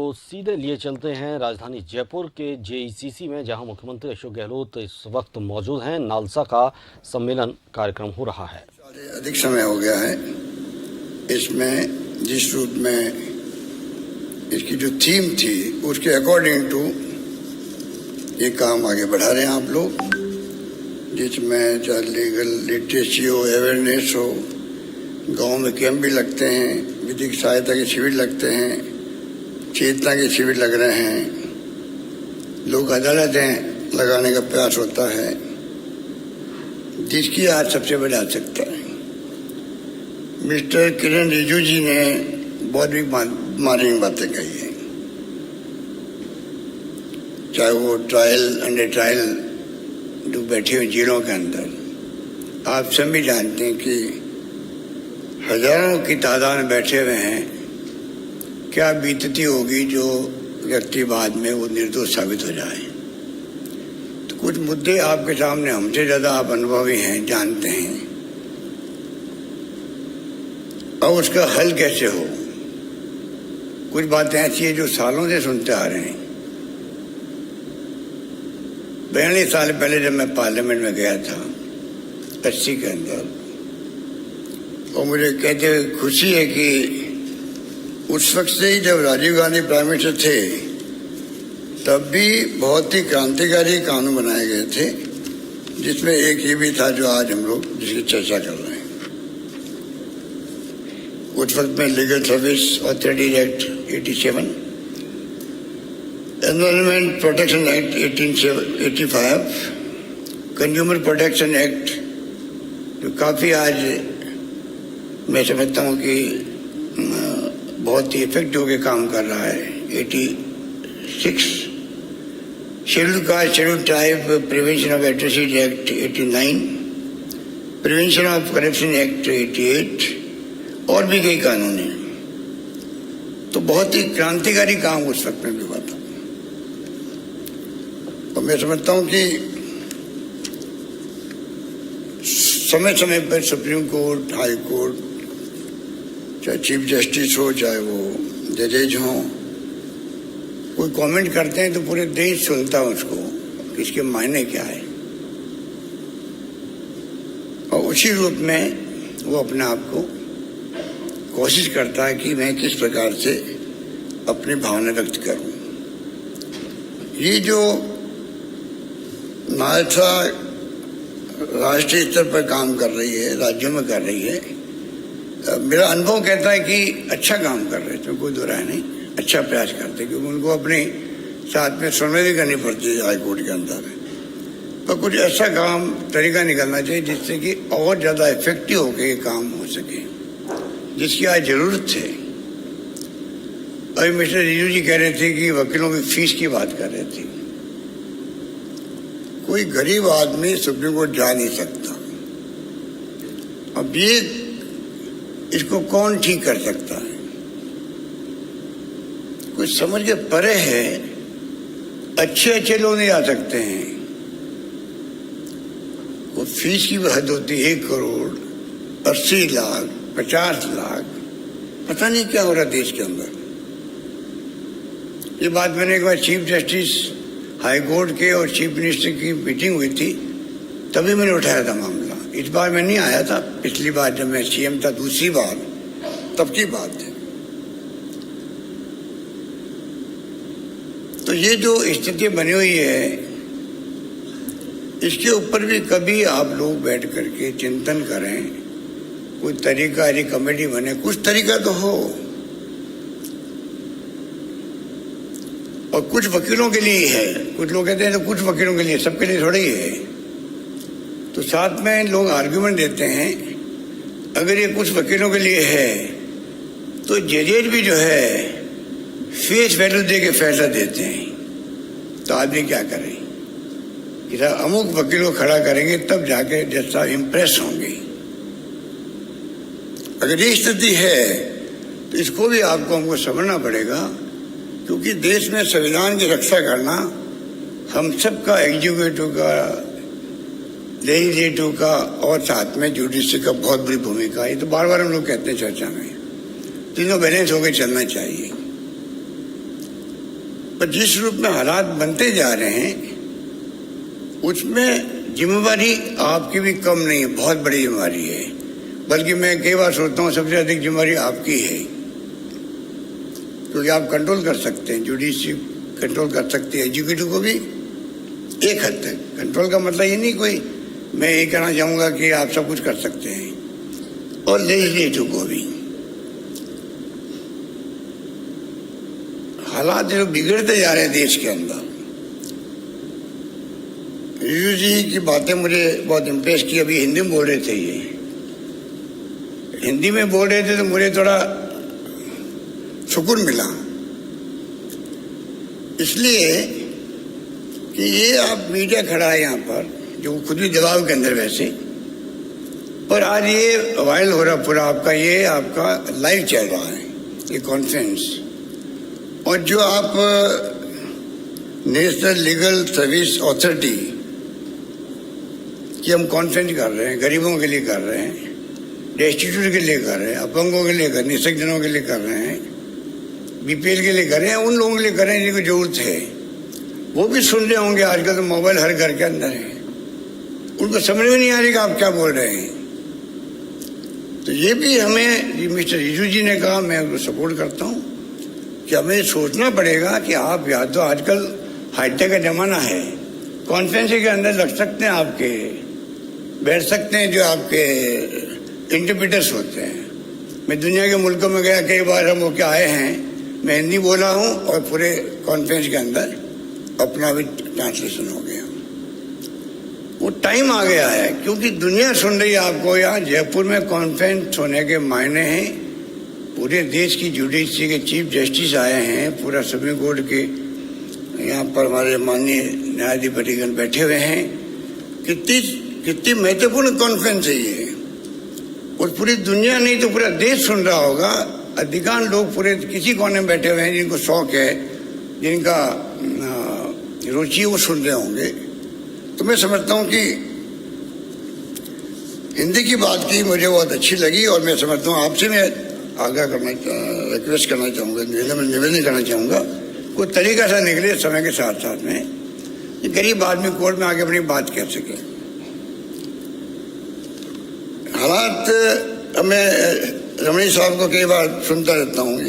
तो सीधे लिए चलते हैं राजधानी जयपुर के जेईसीसी में, जहां मुख्यमंत्री अशोक गहलोत इस वक्त मौजूद हैं। नालसा का सम्मेलन कार्यक्रम हो रहा है। अधिक समय हो गया है। इसमें जिस रूप में इसकी जो थीम थी उसके अकॉर्डिंग टू ये काम आगे बढ़ा रहे हैं आप लोग, जिसमें चाहे लीगल लिटरेसी हो, अवेयरनेस हो, गांव में कैंप भी लगते हैं, विधिक सहायता के शिविर लगते हैं, चेतना के शिविर लग रहे हैं, लोक अदालतें लगाने का प्रयास होता है, जिसकी आज सबसे बड़ी आवश्यकता है। मिस्टर किरण रिजिजू जी ने बहुत भी मार्मिक बातें कही हैं, चाहे वो ट्रायल अंडर ट्रायल जो बैठे हुए जेलों के अंदर। आप सभी जानते हैं कि हजारों की तादाद में बैठे हुए हैं, क्या बीतती होगी जो व्यक्ति बाद में वो निर्दोष साबित हो जाए। तो कुछ मुद्दे आपके सामने हमसे ज्यादा आप अनुभवी हैं, जानते हैं, और उसका हल कैसे हो। कुछ बातें ऐसी है जो सालों से सुनते आ रहे हैं। 42 साल पहले जब मैं पार्लियामेंट में गया था 80 के अंदर, और मुझे कहते हुए खुशी है कि उस वक्त से ही जब राजीव गांधी प्राइम मिनिस्टर थे तब भी बहुत ही क्रांतिकारी कानून बनाए गए थे, जिसमें एक ये भी था जो आज हम लोग जिसकी चर्चा कर रहे हैं। उस वक्त में legal service authorities act 87, environment protection act 1885, consumer protection act जो काफ़ी आज मैं समझता हूँ कि बहुत ही इफेक्टिव होकर काम कर रहा है, 86, schedule caste schedule tribe prevention of atrocity act 89, prevention of corruption act 88, और भी कई कानून हैं। तो बहुत ही क्रांतिकारी काम उस वक्त में भी हुआ था। और मैं समझता हूँ कि समय समय पर सुप्रीम कोर्ट, हाई कोर्ट, चाहे चीफ जस्टिस हो, चाहे वो जजेज हो, कोई कमेंट करते हैं तो पूरे देश सुनता है उसको कि इसके मायने क्या है, और उसी रूप में वो अपने आप को कोशिश करता है कि मैं किस प्रकार से अपनी भावना व्यक्त करूं। ये जो नालसा राष्ट्रीय स्तर पर काम कर रही है, राज्यों में कर रही है, मेरा अनुभव कहता है कि अच्छा काम कर रहे थे, कोई दो राय नहीं, अच्छा प्रयास करते, क्योंकि उनको अपने साथ में सुनवाई भी करनी पड़ती है हाई कोर्ट के अंदर। पर कुछ ऐसा काम तरीका निकलना चाहिए जिससे कि और ज़्यादा इफेक्टिव होकर ये काम हो सके, जिसकी आज जरूरत है। अभी मिस्टर रिजिजू जी कह रहे थे कि वकीलों की फीस की बात कर रहे थे। कोई गरीब आदमी सुप्रीम कोर्ट जा नहीं सकता। अब ये इसको कौन ठीक कर सकता है? कुछ समझ के परे है, अच्छे लोग नहीं आ सकते हैं। वो फीस की हद होती है 1 करोड़, 80 लाख, 50 लाख, पता नहीं क्या हो रहा देश के अंदर। ये बात मैंने एक बार चीफ जस्टिस हाई कोर्ट के और चीफ मिनिस्टर की मीटिंग हुई थी, तभी मैंने उठाया था मामला। इस बार मैं नहीं आया था, पिछली बार जब मैं सीएम था, दूसरी बार, तब की बात है। तो ये जो स्थिति बनी हुई है, इसके ऊपर भी कभी आप लोग बैठ करके चिंतन करें, कोई तरीका, एक कमेटी बने, कुछ तरीका तो हो। और कुछ वकीलों के लिए है, कुछ लोग कहते हैं तो कुछ वकीलों के लिए, सबके लिए थोड़ा ही है। तो साथ में लोग आर्ग्यूमेंट देते हैं, अगर ये कुछ वकीलों के लिए है तो जजेज भी जो है फेस वैल्यू दे के फैसला देते हैं। तो आदमी क्या करें कि अमुक वकील को खड़ा करेंगे तब जाके जज साहब इम्प्रेस होंगे। अगर ये स्थिति है तो इसको भी आपको हमको समझना पड़ेगा, क्योंकि देश में संविधान की रक्षा करना हम सबका, एग्जीक्यूटिव का, लेजिस्लेटिव का और साथ में जुडिशरी का बहुत बड़ी भूमिका है। तो बार बार हम लोग कहते हैं चर्चा में, तीनों बैलेंस होकर चलना चाहिए। पर जिस रूप में हालात बनते जा रहे हैं उसमें जिम्मेवारी आपकी भी कम नहीं है, बहुत बड़ी जिम्मेवारी है। बल्कि मैं कई बार सोचता हूँ सबसे अधिक जिम्मेवारी आपकी है, क्योंकि आप कंट्रोल कर सकते हैं, जुडिशरी कंट्रोल कर सकती है, एग्जीक्यूटिव को भी एक हद तक। कंट्रोल का मतलब ये नहीं कोई मैं ये कहना चाहूँगा कि आप सब कुछ कर सकते हैं, और लेजिस्लेटिव को भी। हालात जो बिगड़ते जा रहे हैं देश के अंदर, रिजू जी की बातें मुझे बहुत इम्प्रेस की। अभी हिंदी में बोल रहे थे, ये हिंदी में बोल रहे थे तो मुझे थोड़ा सुकून मिला, इसलिए कि ये आप मीडिया खड़ा है यहाँ पर, जो खुद भी दबाव के अंदर वैसे, पर आज ये वायरल हो रहा पूरा आपका, ये आपका लाइव चल रहा है ये कॉन्फ्रेंस। और जो आप नेशनल लीगल सर्विस अथॉरिटी की हम कॉन्फ्रेंस कर रहे हैं, गरीबों के लिए कर रहे हैं, डेस्टिट्यूट के लिए कर रहे हैं, अपंगों के लिए कर, निःशक्तजनों के लिए कर रहे हैं, बीपीएल के लिए कर रहे हैं, उन लोगों के लिए कर रहे हैं जिनको जरूरत है। वो भी सुन रहे होंगे, आजकल तो मोबाइल हर घर के अंदर है, उनको समझ में नहीं आ रही कि आप क्या बोल रहे हैं। तो ये भी हमें, मिस्टर रिजू जी ने कहा, मैं उनको सपोर्ट करता हूँ कि हमें सोचना पड़ेगा कि आप या तो आजकल हाईटेक का जमाना है, कॉन्फ्रेंस के अंदर लग सकते हैं, आपके बैठ सकते हैं जो आपके इंटरप्रेटर्स होते हैं। मैं दुनिया के मुल्कों में गया कई बार, हम होके आए हैं, मैं हिंदी बोला हूँ और पूरे कॉन्फ्रेंस के अंदर अपना भी ट्रांसलेशन हो गया। वो टाइम आ गया है, क्योंकि दुनिया सुन रही है आपको। यहाँ जयपुर में कॉन्फ्रेंस होने के मायने हैं, पूरे देश की जुडिशरी के चीफ जस्टिस आए हैं, पूरा सुप्रीम कोर्ट के यहाँ पर हमारे माननीय न्यायाधिपतिगण बैठे हुए हैं। कितनी महत्वपूर्ण कॉन्फ्रेंस है ये, और पूरी दुनिया नहीं तो पूरा देश सुन रहा होगा। अधिकांश लोग पूरे किसी कोने में बैठे हुए हैं जिनको शौक है, जिनका रुचि, वो सुन रहे होंगे। तो मैं समझता हूँ कि हिंदी की बात की मुझे बहुत अच्छी लगी, और मैं समझता हूँ आपसे मैं आगाह करना, रिक्वेस्ट करना चाहूँगा, निवेदन करना चाहूँगा, कोई तरीका सा निकले समय के साथ साथ में, कि गरीब आदमी कोर्ट में आके अपनी बात कह सके। हालात, मैं रमणी साहब को कई बार सुनता रहता हूँ।